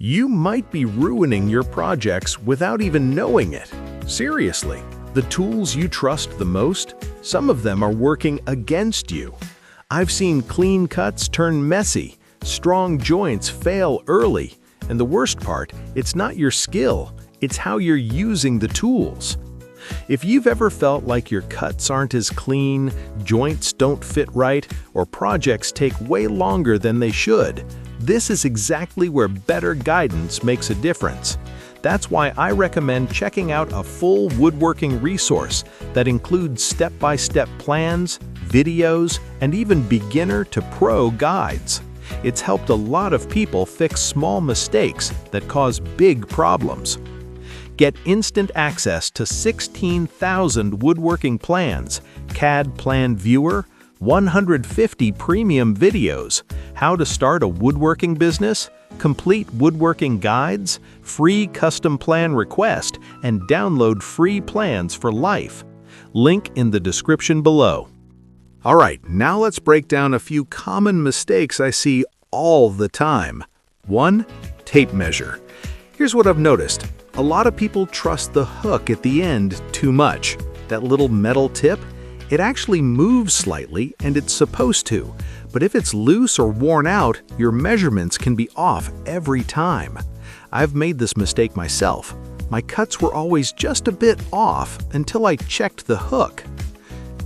You might be ruining your projects without even knowing it. Seriously, the tools you trust the most, some of them are working against you. I've seen clean cuts turn messy, strong joints fail early, and the worst part, it's not your skill, it's how you're using the tools. If you've ever felt like your cuts aren't as clean, joints don't fit right, or projects take way longer than they should, this is exactly where better guidance makes a difference. That's why I recommend checking out a full woodworking resource that includes step-by-step plans, videos, and even beginner to pro guides. It's helped a lot of people fix small mistakes that cause big problems. Get instant access to 16,000 woodworking plans, CAD Plan Viewer, 150 premium videos, how to start a woodworking business, complete woodworking guides, free custom plan request, and download free plans for life. Link in the description below. Alright, now let's break down a few common mistakes I see all the time. 1. Tape measure. Here's what I've noticed. A lot of people trust the hook at the end too much. That little metal tip? It actually moves slightly, and it's supposed to, but if it's loose or worn out, your measurements can be off every time. I've made this mistake myself. My cuts were always just a bit off until I checked the hook.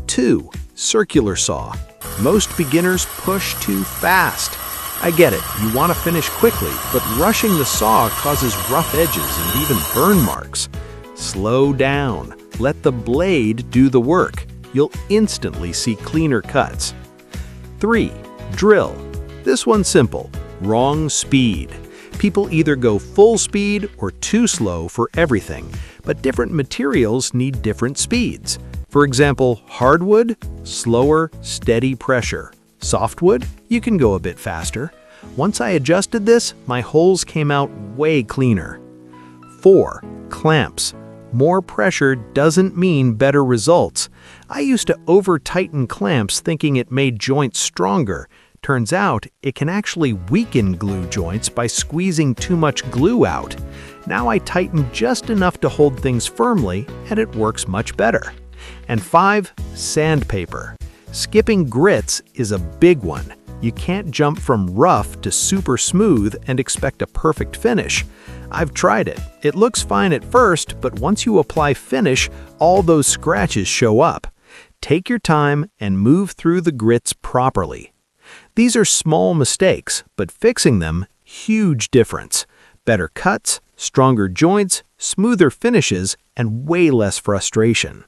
2. Circular saw. Most beginners push too fast. I get it, you want to finish quickly, but rushing the saw causes rough edges and even burn marks. Slow down. Let the blade do the work. You'll instantly see cleaner cuts. 3. Drill. This one's simple. Wrong speed. People either go full speed or too slow for everything, but different materials need different speeds. For example, hardwood, slower, steady pressure. Softwood, you can go a bit faster. Once I adjusted this, my holes came out way cleaner. 4. Clamps. More pressure doesn't mean better results. I used to over-tighten clamps thinking it made joints stronger. Turns out, it can actually weaken glue joints by squeezing too much glue out. Now I tighten just enough to hold things firmly, and it works much better. And 5. Sandpaper. Skipping grits is a big one. You can't jump from rough to super smooth and expect a perfect finish. I've tried it. It looks fine at first, but once you apply finish, all those scratches show up. Take your time and move through the grits properly. These are small mistakes, but fixing them, huge difference. Better cuts, stronger joints, smoother finishes, and way less frustration.